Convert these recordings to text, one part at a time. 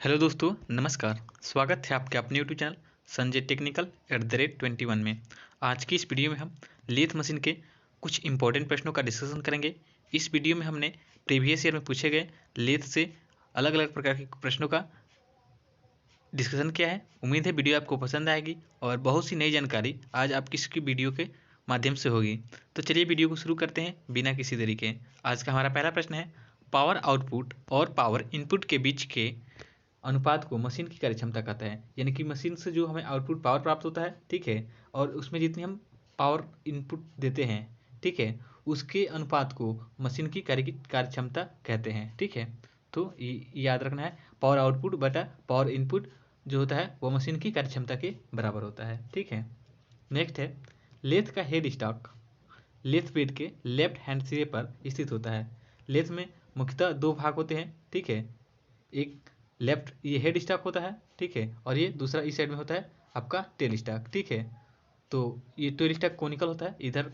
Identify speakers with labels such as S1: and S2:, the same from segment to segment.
S1: Hello दोस्तों, नमस्कार। स्वागत है आपके अपने यूट्यूब चैनल संजय टेक्निकल @21 में। आज की इस वीडियो में हम लेथ मशीन के कुछ इंपॉर्टेंट प्रश्नों का डिस्कशन करेंगे। इस वीडियो में हमने प्रीवियस ईयर में पूछे गए लेथ से अलग अलग प्रकार के प्रश्नों का डिस्कशन किया है। उम्मीद है वीडियो आपको पसंद आएगी और बहुत सी नई जानकारी आज आपकी इसकी वीडियो के माध्यम से होगी। तो चलिए वीडियो को शुरू करते हैं बिना किसी देरी के। आज का हमारा पहला प्रश्न है, पावर आउटपुट और पावर इनपुट के बीच के अनुपात को मशीन की कार्यक्षमता कहता है। यानी कि मशीन से जो हमें आउटपुट पावर प्राप्त होता है, ठीक है, और उसमें जितनी हम पावर इनपुट देते हैं, ठीक है, उसके अनुपात को मशीन की कार्यक्षमता कहते हैं। ठीक है, तो याद रखना है, पावर आउटपुट बटा पावर इनपुट जो होता है वो मशीन की कार्यक्षमता के बराबर होता है। ठीक है, नेक्स्ट है, लेथ का हेड स्टॉक लेथ बेड के लेफ्ट हैंड सिरे पर स्थित होता है। लेथ में मुख्यतः दो भाग होते हैं, ठीक है, एक लेफ्ट ये हेड स्टॉक होता है, ठीक है, और ये दूसरा इस साइड में होता है आपका टेल स्टॉक। ठीक है, तो ये टेल स्टॉक कोनिकल होता है, इधर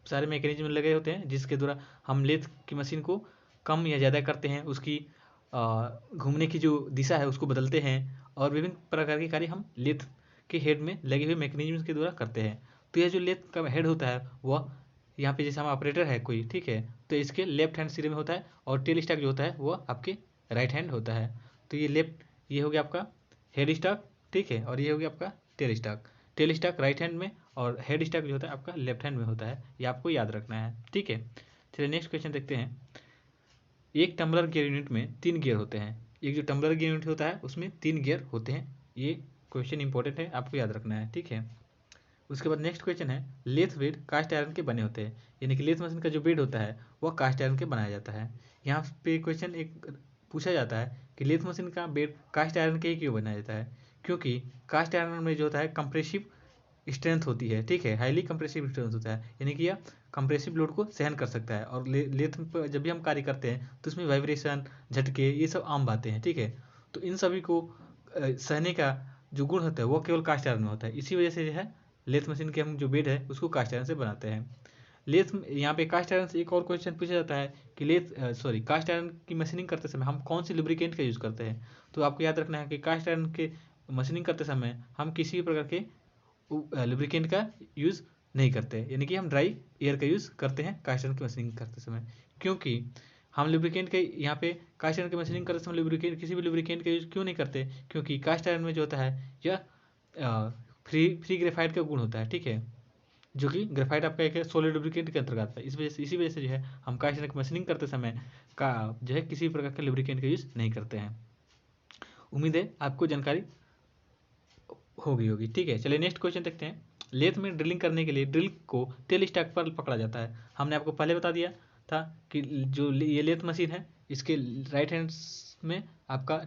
S1: सारे मैकेनिज्म लगे होते हैं जिसके द्वारा हम लेथ की मशीन को कम या ज़्यादा करते हैं, उसकी घूमने की जो दिशा है उसको बदलते हैं, और विभिन्न प्रकार के कार्य हम लेथ के हेड में लगे हुए मैकेनिज्म के द्वारा करते हैं। तो यह जो लेथ का हेड होता है वह यहाँ पे जैसे हम ऑपरेटर है कोई, ठीक है, तो इसके लेफ्ट हैंड सिरे में होता है, और टेल स्टॉक जो होता है वह आपके राइट हैंड होता है। तो ये हो गया आपका हेड स्टॉक, ठीक है, और ये हो गया आपका tell stock. Tell stock right hand में और हेड स्टॉक जो होता है आपका लेफ्ट हैंड में होता है, ये आपको याद रखना है। ठीक है, चलिए नेक्स्ट क्वेश्चन देखते हैं। एक टम्बलर गियर यूनिट में 3 गियर होते हैं। एक जो टम्बलर गियर यूनिट होता है उसमें 3 गियर होते हैं। ये क्वेश्चन इंपॉर्टेंट है, आपको याद रखना है। ठीक है, उसके बाद नेक्स्ट क्वेश्चन है, लेथ बेड कास्ट आयरन के बने होते हैं। यानी कि लेथ मशीन का जो बेड होता है वह कास्ट आयरन के बनाया जाता है। यहाँ पे क्वेश्चन एक पूछा जाता है कि लेथ मशीन का बेड कास्ट आयरन के ही क्यों बनाया जाता है। क्योंकि कास्ट आयरन में जो होता है कंप्रेसिव स्ट्रेंथ होती है, ठीक है, हाईली कंप्रेसिव स्ट्रेंथ होता है, यानी कि यह कंप्रेसिव लोड को सहन कर सकता है। और लेथ पर जब भी हम कार्य करते हैं तो उसमें वाइब्रेशन, झटके, ये सब आम बातें हैं। ठीक है, तो इन सभी को सहने का जो गुण होता है वो केवल कास्ट आयरन में होता है। इसी वजह से जो है लेथ मशीन के हम जो बेड है उसको कास्ट आयरन से बनाते हैं। लेथ यहाँ पे कास्ट आयरन से एक और क्वेश्चन पूछा जाता है कि कास्ट आयरन की मशीनिंग करते समय हम कौन सी लुब्रिकेंट का यूज़ करते हैं। तो आपको याद रखना है कि कास्ट आयरन के मशीनिंग करते समय हम किसी भी प्रकार के लुब्रिकेंट का यूज़ नहीं करते, यानी कि हम ड्राई एयर का यूज़ करते हैं कास्ट आयरन की मशीनिंग करते समय। क्योंकि हम लुब्रिकेंट के यहाँ पे कास्ट आयरन की मशीनिंग करते समय लुब्रिकेंट किसी भी लुब्रिकेंट का यूज़ क्यों नहीं करते, क्योंकि कास्ट आयरन में जो होता है यह फ्री ग्रेफाइट का गुण होता है, ठीक है, जो कि ग्रेफाइट आपका एक सॉलिड लुब्रिकेंट के अंतर्गत आता है। इसी वजह से जो है हम कास्ट आयरन की मशीनिंग करते समय का जो है किसी भी प्रकार के लुब्रिकेंट का यूज़ नहीं करते हैं। उम्मीद है आपको जानकारी होगी। ठीक है, चलिए नेक्स्ट क्वेश्चन देखते हैं। लेथ में ड्रिलिंग करने के लिए ड्रिल को टेल स्टॉक पर पकड़ा जाता है। हमने आपको पहले बता दिया था कि जो ये लेथ मशीन है इसके राइट हैंड में आपका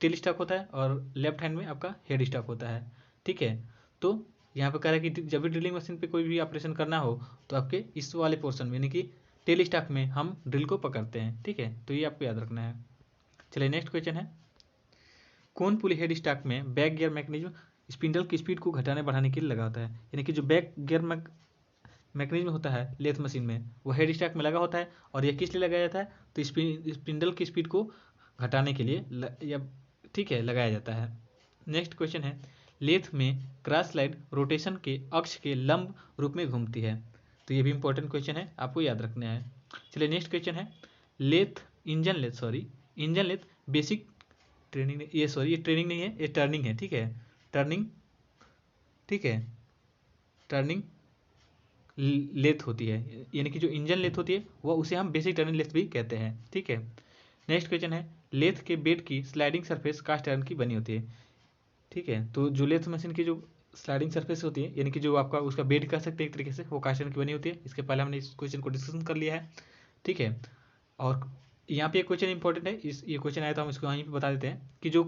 S1: टेल स्टॉक होता है और लेफ्ट हैंड में आपका हेड स्टॉक होता है। ठीक है, तो यहाँ पे कह रहा है कि जब भी ड्रिलिंग मशीन पे कोई भी ऑपरेशन करना हो तो आपके इस वाले पोर्शन में यानी कि टेल स्टॉक में हम ड्रिल को पकड़ते हैं। ठीक है, तो ये आपको याद रखना है। चलिए नेक्स्ट क्वेश्चन है, कौन पुली हेड स्टॉक में बैक गियर मैकेनिज्म स्पिंडल की स्पीड को घटाने बढ़ाने के लिए लगा होता है। यानी कि जो बैक गियर मैकेनिज्म होता है लेथ मशीन में वो हेड स्टॉक में लगा होता है, और यह किस लिए लगाया जाता है, तो स्पिंडल की स्पीड को घटाने के लिए या ठीक है लगाया जाता है। नेक्स्ट क्वेश्चन है, लेथ में क्रॉस स्लाइड रोटेशन के अक्ष के लंब रूप में घूमती है। तो ये भी इंपॉर्टेंट क्वेश्चन है, आपको याद रखना है। चलिए नेक्स्ट क्वेश्चन है, इंजन लेथ बेसिक ट्रेनिंग, ये ट्रेनिंग नहीं है, ये टर्निंग है। ठीक है, टर्निंग, ठीक है, टर्निंग लेथ होती है, यानी कि जो इंजन लेथ होती है वह उसे हम बेसिक टर्निंग लेथ भी कहते हैं। ठीक है, नेक्स्ट क्वेश्चन है, लेथ के बेड की स्लाइडिंग सरफेस कास्ट आयरन की बनी होती है। ठीक है, तो जो लेथ मशीन की जो स्लाइडिंग सरफेस होती है यानी कि जो आपका उसका बेड कह सकते हैं एक तरीके से, वो कास्ट आयरन की बनी होती है। इसके पहले हमने इस क्वेश्चन को डिस्कशन कर लिया है। ठीक है, और यहाँ पे एक क्वेश्चन इंपॉर्टेंट है, ये क्वेश्चन आया तो हम इसको यहीं पे बता देते हैं कि जो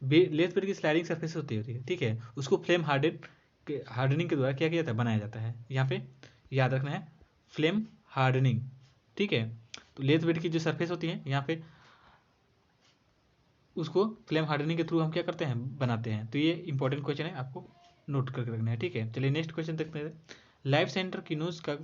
S1: लेथ बेड की स्लाइडिंग सरफेस होती है, ठीक है, उसको फ्लेम हार्डनिंग के द्वारा क्या किया जाता है, बनाया जाता है। यहाँ पे याद रखना है, फ्लेम हार्डनिंग। ठीक है, तो लेथ बेड की जो सरफेस होती है यहाँ पे उसको फ्लेम हार्डनिंग के थ्रू हम क्या करते हैं, बनाते हैं। तो ये इंपॉर्टेंट क्वेश्चन है, आपको नोट करके रखना है। ठीक है, चलिए नेक्स्ट क्वेश्चन देखते हैं। लाइफ सेंटर की नोज का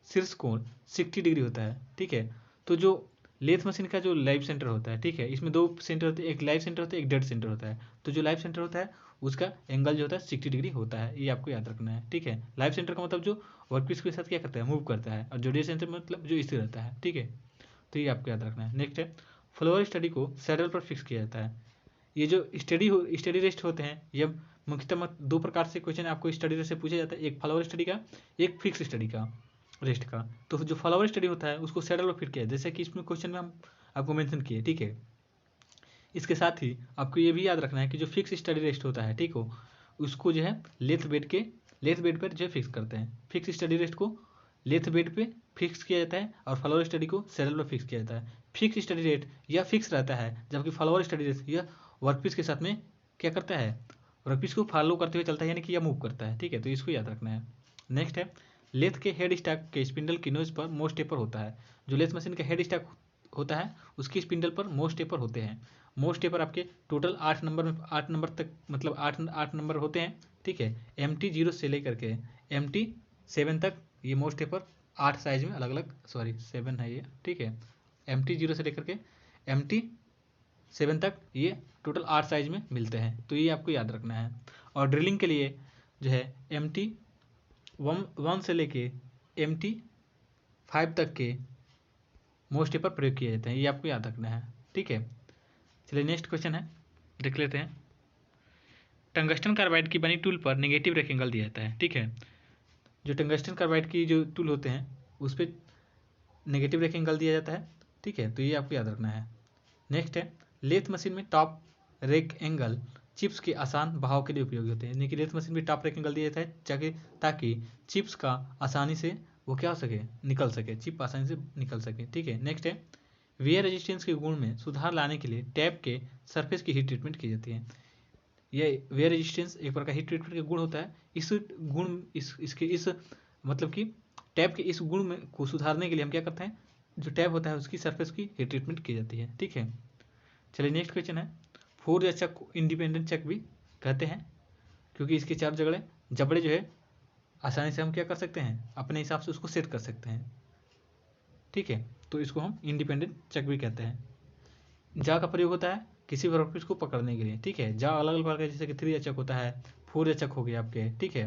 S1: शीर्ष कोण 60 डिग्री होता है। ठीक है, तो जो लेथ मशीन का जो लाइव सेंटर होता है, ठीक है, इसमें दो सेंटर होते हैं, एक लाइव सेंटर होता है, एक डेड सेंटर होता है। तो जो लाइव सेंटर होता है उसका एंगल जो होता है 60 डिग्री होता है, ये आपको याद रखना है, ठीक है। लाइव सेंटर का मतलब जो वर्कपीस के साथ क्या करता है, मूव करता है, और जो डेड सेंटर मतलब जो स्थिर रहता है, ठीक है। तो ये आपको याद रखना है। नेक्स्ट है, फ्लोअर स्टडी को सैडल पर फिक्स किया जाता है। ये जो स्टडी रेस्ट होते हैं, ये मुख्यतः दो प्रकार से क्वेश्चन आपको स्टडी रेस्ट से पूछा जाता है, एक फ्लावर स्टडी का, एक फिक्स स्टडी का, रेस्ट का। तो जो फ्लावर स्टडी होता है उसको सैडल पर फिट किया है, जैसे कि इसमें क्वेश्चन में हम आपको मेंशन किए, ठीक है। इसके साथ ही आपको ये भी याद रखना है कि जो फिक्स स्टडी रेस्ट होता है, ठीक हो, उसको जो है लेथ बेड पर जो है फिक्स करते हैं। फिक्स स्टडी रेस्ट को लेथ बेड पे फिक्स किया जाता है और फ्लावर स्टडी को सैडल पर फिक्स किया जाता है। फिक्स स्टडी रेट यह फिक्स रहता है, जबकि फ्लावर स्टडी रेट यह वर्कपीस के साथ में क्या करता है, वर्कपीस को फॉलो करते हुए चलता है, यानी कि यह मूव करता है, ठीक है। तो इसको याद रखना है। नेक्स्ट है, लेथ के हेड स्टैक के स्पिंडल की नोज पर मोस्ट टेपर होता है। जो लेथ मशीन का हेड स्टैक होता है उसकी स्पिंडल पर मोस्ट टेपर होते हैं। मोस्ट टेपर आपके टोटल 8 नंबर तक, मतलब आठ नंबर होते हैं, ठीक है। MT0 से लेकर के MT7 तक ये मोस्ट टेपर 8 साइज में अलग अलग, सॉरी 7 है ये, ठीक है। MT0 से लेकर के MT7 तक ये टोटल 8 साइज में मिलते हैं, तो ये आपको याद रखना है। और ड्रिलिंग के लिए जो है MT1 से लेके MT5 तक के मोस्ट टेपर प्रयोग किए जाते हैं, ये आपको याद रखना है, ठीक है। चलिए नेक्स्ट क्वेश्चन है, देख लेते हैं। टंगस्टन कार्बाइड की बनी टूल पर नेगेटिव रेक्टेंगल दिया जाता है, ठीक है। जो टंगस्टन कार्बाइड की जो टूल होते हैं उस पर नेगेटिव रेक्टेंगल दिया जाता है, ठीक है। तो ये आपको याद रखना है। नेक्स्ट है, लेथ मशीन में टॉप रेक एंगल चिप्स के आसान बहाव के लिए उपयोगी होते हैं, यानी कि लेथ मशीन में टॉप रेक एंगल दिया जाता है ताकि चिप्स का आसानी से वो क्या हो सके, निकल सके, चिप आसानी से निकल सके, ठीक है। नेक्स्ट है, वेयर रेजिस्टेंस के गुण में सुधार लाने के लिए टैप के सरफेस की हीट ट्रीटमेंट की जाती है। यह वेयर रेजिस्टेंस एक प्रकार हीट ट्रीटमेंट का गुण होता है। इस गुण इस मतलब कि टैप के इस गुण में को सुधारने के लिए हम क्या करते हैं, जो टैप होता है उसकी सरफेस की हीट ट्रीटमेंट की जाती है, ठीक है। चलिए नेक्स्ट क्वेश्चन है, फोर्ज चक को इंडिपेंडेंट चक भी कहते हैं, क्योंकि इसके चार जबड़े जो है आसानी से हम क्या कर सकते हैं, अपने हिसाब से उसको सेट कर सकते हैं, ठीक है। तो इसको हम इंडिपेंडेंट चक भी कहते हैं। जा का प्रयोग होता है किसी भी वर्कपीस को पकड़ने के लिए, ठीक है। जा अलग अलग प्रकार के, जैसे कि 3 चक होता है, 4 चक हो गए आपके, ठीक है।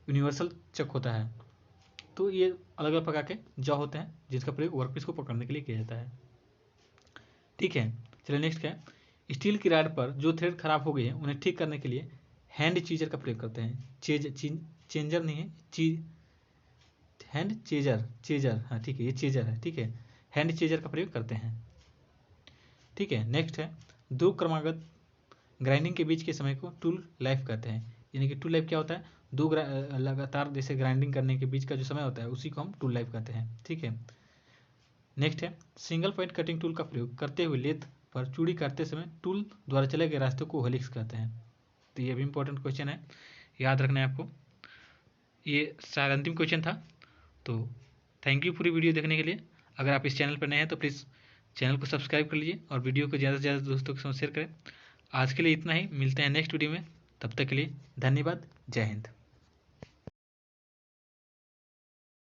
S1: यूनिवर्सल चक होता है। तो ये अलग अलग प्रकार के जा होते हैं जिसका प्रयोग वर्कपीस को पकड़ने के लिए किया जाता है, ठीक है। चलिए नेक्स्ट क्या है, स्टील की रॉड पर जो थ्रेड खराब हो गई है उन्हें ठीक करने के लिए हैंड चीजर का प्रयोग करते हैं। चेंजर नहीं है, हैंड चेजर, हाँ ठीक है, ये चेजर है, ठीक है। हैंड चेजर का प्रयोग करते हैं, ठीक है। नेक्स्ट है, दो क्रमागत ग्राइंडिंग के बीच के समय को टूल लाइफ कहते हैं, यानी कि टूल लाइफ क्या होता है, दो लगातार जैसे ग्राइंडिंग करने के बीच का जो समय होता है उसी को हम टूल लाइफ कहते हैं, ठीक है। नेक्स्ट है, सिंगल पॉइंट कटिंग टूल का प्रयोग करते हुए लेथ पर चूड़ी काटते समय टूल द्वारा चले गए रास्ते को हेलिक्स कहते हैं। तो ये भी इंपॉर्टेंट क्वेश्चन है, याद रखना है आपको। ये शायद अंतिम क्वेश्चन था। तो थैंक यू पूरी वीडियो देखने के लिए। अगर आप इस चैनल पर नए हैं तो प्लीज़ चैनल को सब्सक्राइब कर लीजिए और वीडियो को ज़्यादा से ज़्यादा दोस्तों के साथ शेयर करें। आज के लिए इतना ही, मिलते हैं नेक्स्ट वीडियो में, तब तक के लिए धन्यवाद, जय हिंद।